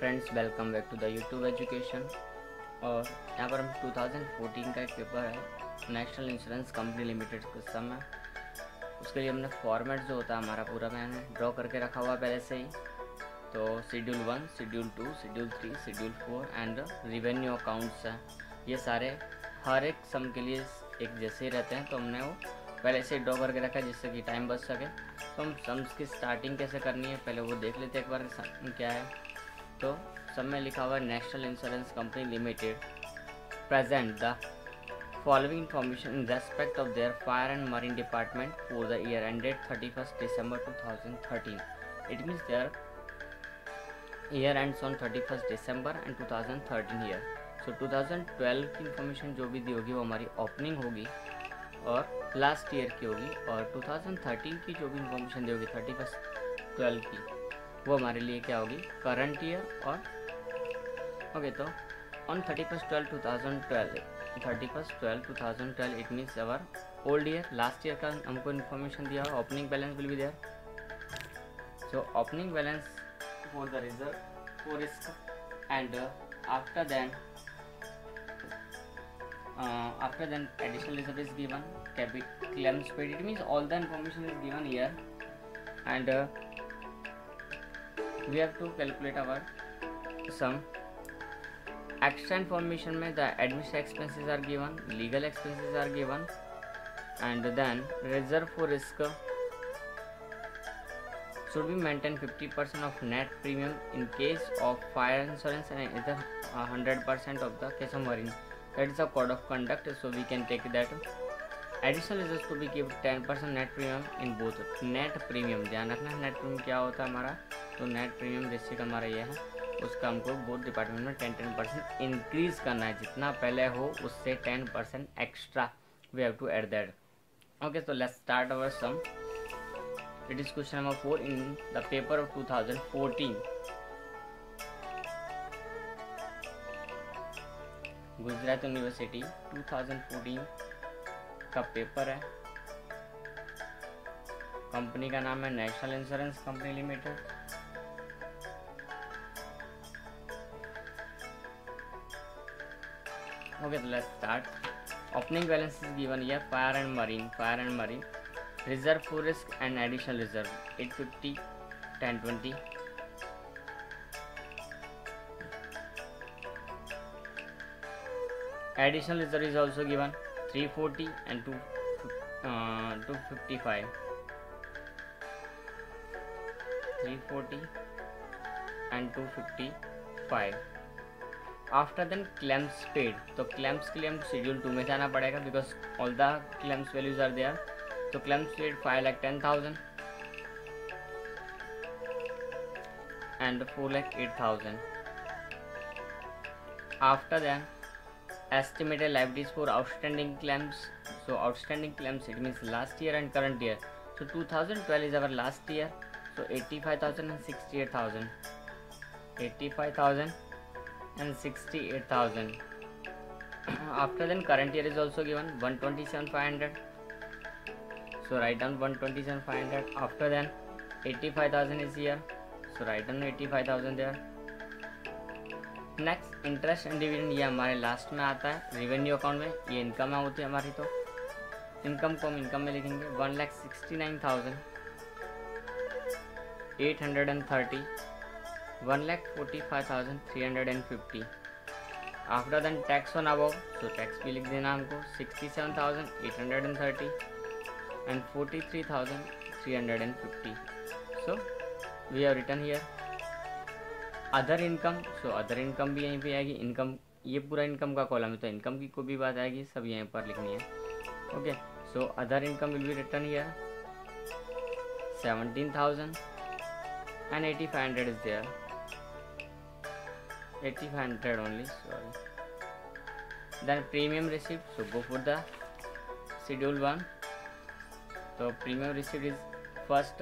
Friends, welcome back to the YouTube education. और यहाँ पर हम 2014 का एक पेपर है नेशनल इंश्योरेंस कंपनी लिमिटेड के सम है। उसके लिए हमने फॉर्मेट जो होता है हमारा पूरा मैंने ड्रॉ करके रखा हुआ पहले से ही। तो schedule 1, schedule 2, schedule 3, schedule 4 and revenue accounts हैं। ये सारे हर एक सम के लिए एक जैसे ही रहते हैं, तो हमने वो पहले से ड्रॉ करके रखा है जिससे कि टाइम बच सके। तो हम सम्स की स्टार्टिंग कैसे करनी है पहले वो देख लेते हैं एक बार क्या है। तो सब में लिखा हुआ है National Insurance Company Limited present the following information in respect of their fire and marine department for the year ended 31st December 2013। It means their year ends on 31st December and 2013 year. So 2012 की information जो भी दी होगी वो हमारी opening होगी और last year की होगी, और 2013 की जो भी इंफॉर्मेशन दी होगी 31st 12 की वो हमारे लिए क्या होगी, करंट ईयर। और ओके, तो on 31st 12 2012 it means our old year, last year का हमको इन्फॉर्मेशन दिया। Opening balance will be there. So opening balance for the reserve for risk and after then additional reserve is given, claims paid. It means all the information is given here, and we have to calculate our sum. Extra information में the administrative expenses are given, legal expenses are given, and then reserve for risk should be maintained 50% of net premium in case of fire insurance and either 100% of the case of marine. That is a code of conduct, so we can take that. Additional reserves to be give 10% net premium in both. Net premium ध्यान रखना, net premium क्या होता है हमारा, तो net premium basic हमारा ये है, उसका हमको बोथ डिपार्टमेंट में 10% इंक्रीज करना है, जितना पहले हो उससे 10% extra we have to add that. Okay, so let's start our sum. It is question number 4 in the paper of 2014. Gujarat University 2014 का पेपर है। कंपनी का नाम है National Insurance Company Limited. Okay, तो let's start. Opening balance is given here, fire and marine, reserve for risk and additional reserve 850, 1020। Additional reserve is also given 340 and 255, 340 and 255। After then claims paid, तो claims के लिए हम schedule 2 में जाना पड़ेगा because all the claims values are there। तो claims paid 5,10,000 and 4,08,000। After then estimated liabilities for outstanding claims. So outstanding claims, it means last year and current year. So 2012 is our last year, so 85,000 and 68,000, 85,000 and 68,000। After then current year is also given 127,500, so write down 127,500। After then 85,000 is here, so write down 85,000 there। Next interest and dividend, ये हमारे last में आता है revenue account में, ये income होती है हमारी। तो इनकम को हम इनकम में लिखेंगे 1,69,830, 1,45,350। After then tax on above, तो टैक्स भी लिख देना हमको 67,830 and 43,350। So we have written here other income. So other income भी यहीं पे आएगी। इनकम ये पूरा इनकम का कॉलम है, तो इनकम की कोई भी बात आएगी सब यहीं पर लिखनी है। Okay, so other income will be return here 17,000 and 8,500 is there, 8,500 only, sorry। Then premium receipt, so go for the schedule 1। तो premium receipt is first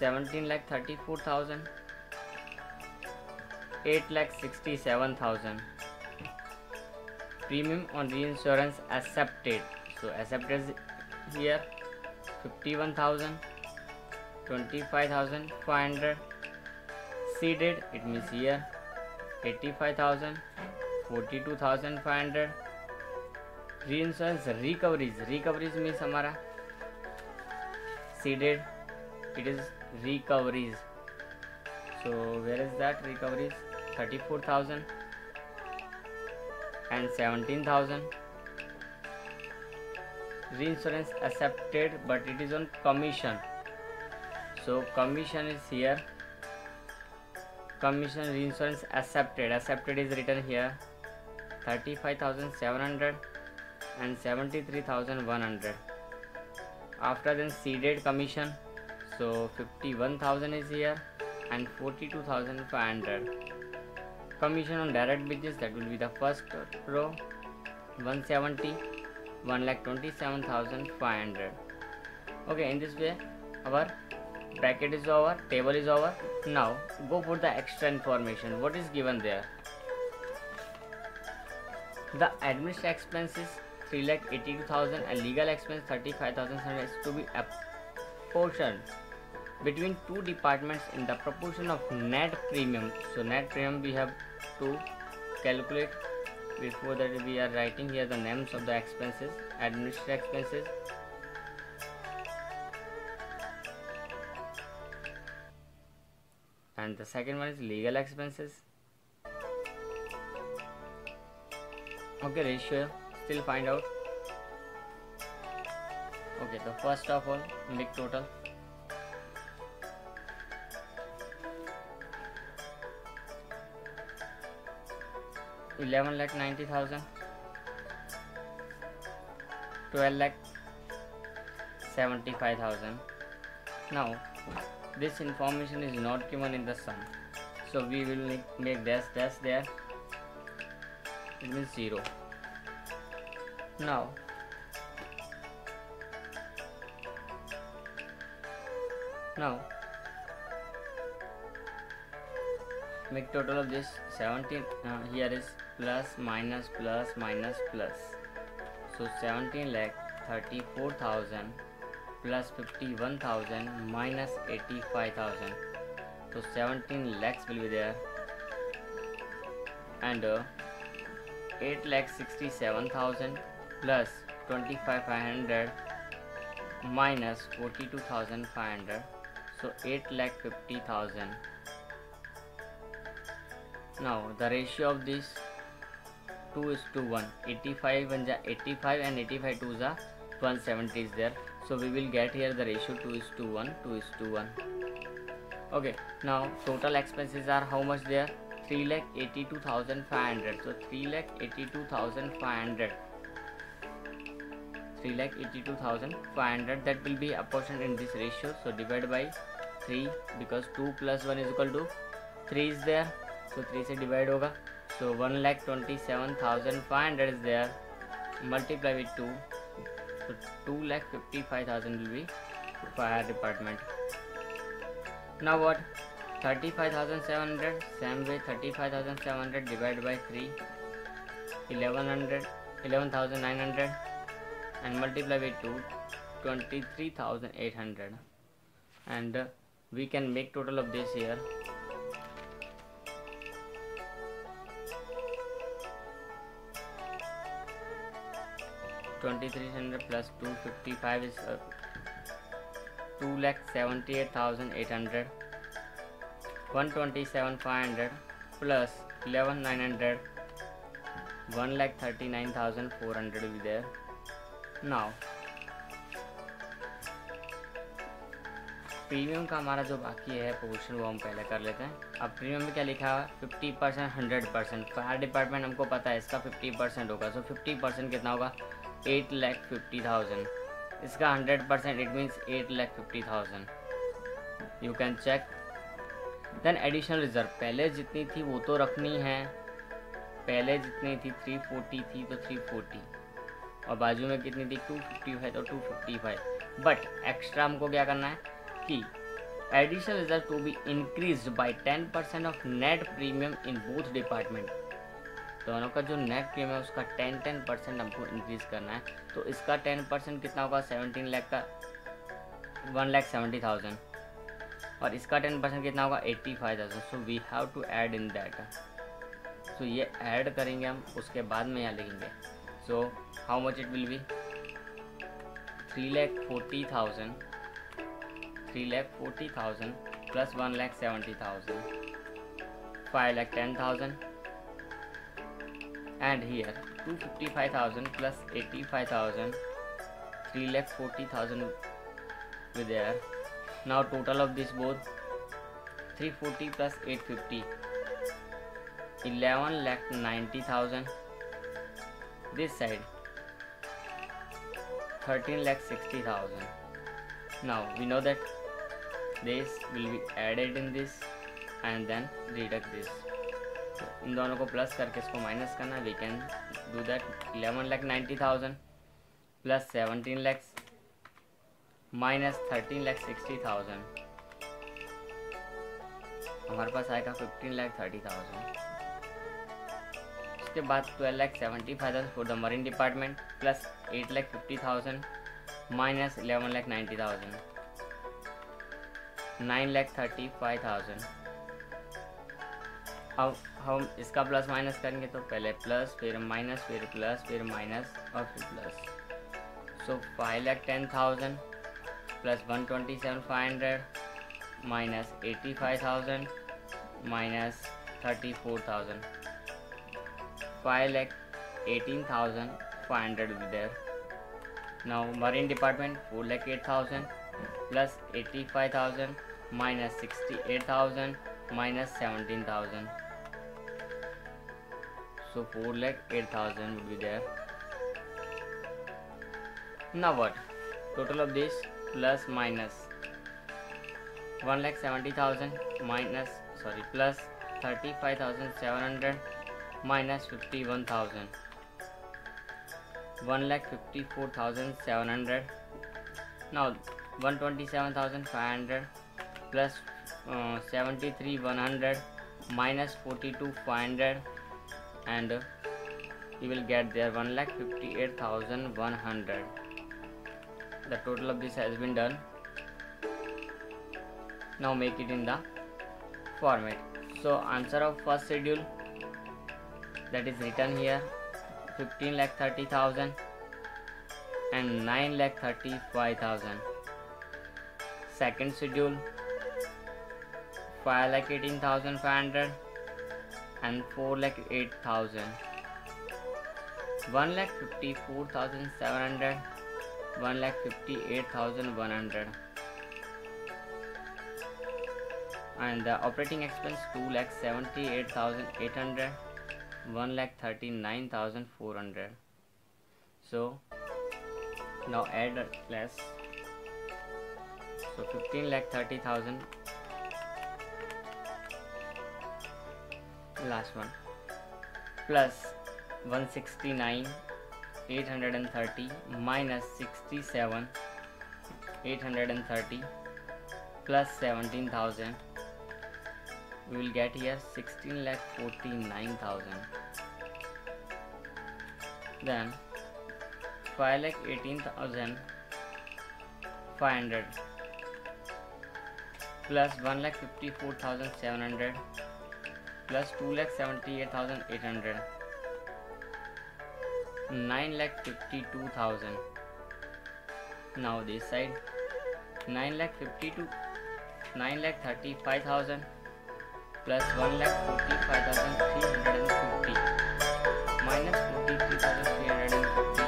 17,34,000, 8,67,000। Premium on reinsurance accepted, so accepted here 51,000, 25,500, Exceeded, it means here 85,000, 42,500. Reinsurance recoveries means हमारा exceeded, it is recoveries. So where is that recoveries? 34,000 and 17,000. Reinsurance accepted, but it is on commission. So commission is here. Commission reinsurance accepted is written here 35,700 and 73,100. After then ceded commission, so 51,000 is here and 42,500. Commission on direct business, that will be the first row, 170, 1,27,500. Okay, in this way our bracket is over, table is over. Now go for the extra information. What is given there? The administrative expenses 3,82,000 and legal expense 35,700 is to be apportioned between two departments in the proportion of net premium. So net premium we have to calculate. Before that we are writing here the names of the expenses, administrative expenses. And the second one is legal expenses. Okay, ratio still find out. Okay, the first of all make total. $11,90,000, 12,75,000. Now this information is not given in the sum, so we will make dash there. It means 0. Now make total of this 17. Here is plus minus plus minus plus. So 17,34,000 plus 51,000 minus 85,000. So 17 lakhs will be there, and 8,67,000 plus 25,500 minus 42,500. So 8,50,000. Now the ratio of this 2:1, 85 and 85 and 85 2s are 170 is there. So we will get here the ratio 2:1. Okay, now total expenses are how much there? 3,82,500. So 3,82,500. 3,82,500 that will be apportioned in this ratio. So divide by 3 because 2 plus 1 is equal to 3 is there. So 3 से divide होगा. So 1,27,500 is there. Multiply with 2. So 2,55,000 will be fire department. Now what? 35,700. Same way 35,700 divided by 3. 11,900 and multiply with 2. 23,800. And we can make total of this here. 2,300 plus 255 is 2,78,800. 127,500 plus 11,900, 1,39,400 will be there. Now premium का हमारा जो बाकी है portion वो हम पहले कर लेते हैं. अब प्रीमियम में क्या लिखा है? 50%, 100%. फायर डिपार्टमेंट हमको पता है इसका 50% होगा. सो 50% कितना होगा? 8,50,000. इसका 100% it means 8,50,000. You can check. Then additional reserve पहले जितनी थी वो तो रखनी है. पहले जितनी थी 340 थी तो 340 और बाजू में कितनी थी 255 तो 255. बट एक्स्ट्रा हमको क्या करना है कि additional reserve to be increased by 10% of net premium in both department. दोनों का जो नेट प्रीमियम है उसका 10% हमको इंक्रीज करना है. तो इसका 10% कितना होगा? 17 लाख का 1,70,000 और इसका 10% कितना होगा 85,000. So we have to add in that. So ये ऐड करेंगे हम, उसके बाद में यहाँ लिखेंगे. So how much it will be 3,40,000 plus 1,70,000 5,10,000 and here 255,000 plus 85,000 3,40,000 with there. Now total of this both 340 plus 850 11,90,000. This side 13,60,000. Now we know that this will be added in this and then deduct this. तो इन दोनों को plus करके इसको minus करना. We can do that. 11,90,000 plus 17 lakhs minus 13,60,000. हमारे पास आएगा 15,30,000. उसके बाद 12,75,000 for the marine department plus 8,50,000 minus 11,90,000 9,35,000. अब हम इसका प्लस माइनस करेंगे तो पहले प्लस फिर माइनस फिर प्लस फिर माइनस और फिर plus. So 5,10,000 plus 127,500 minus 85,000 minus 34,000 5,18,500 will be there. Now marine department 4,08,000 plus 85,000 minus 68,000 minus 17,000. So 4,08,000 will be there. Now what? Total of this plus minus 1,70,000 minus plus 35,700 minus 51,000 1,54,700. Now 127,500 plus 73,100 minus 42,500 and you will get there 1,58,100. The total of this has been done. Now make it in the format. So answer of first schedule, that is written here, 15,30,000 and 9,35,000. Second schedule 5,18,500 and 4,08,000. 1,54,700 1,58,100 and the operating expense 2,78,800 1,39,400. So now add less. So 15,30,000 last one plus 169,830 minus 67,830 plus 17,000. We will get here 16,49,000. Then 5,18,500 plus 1,54,700 plus 2,78,800 9,52,000. Now this side 9,35,000 plus 1,45,350 minus 43,350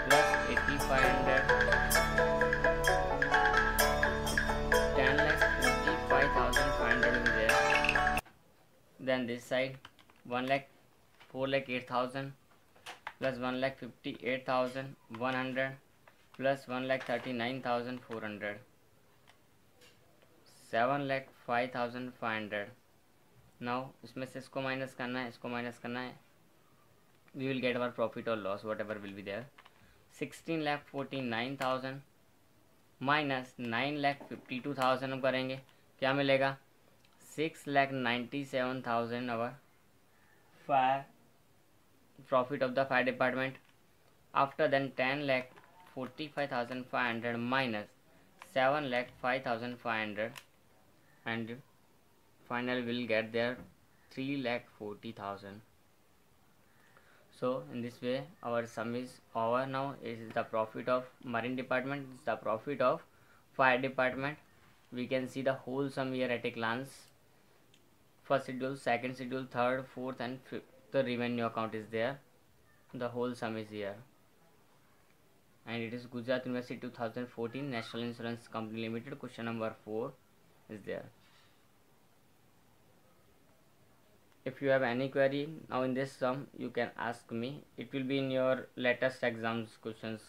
plus 8,500 10,45,500 will be there. Then this side 4,08,000 plus 1,58,100 plus 1,39,400 7,05,500. Now इसमें से इसको minus करना है, इसको minus करना है. We will get our profit or loss, whatever will be there. 16,49,000 minus 9,52,000 हम करेंगे, क्या मिलेगा 6,97,000 our fire profit of the fire department. After then 10,45,500 minus 7,05,500 and finally we'll get there 3,40,000. So in this way our sum is over. Now is the profit of marine department, is the profit of fire department. We can see the whole sum here at a glance. First schedule, second schedule, third, fourth and fifth, the revenue account is there. The whole sum is here. And it is Gujarat University 2014 National Insurance Company Limited. Question number 4 is there. If you have any query now in this sum, you can ask me. It will be in your latest exams questions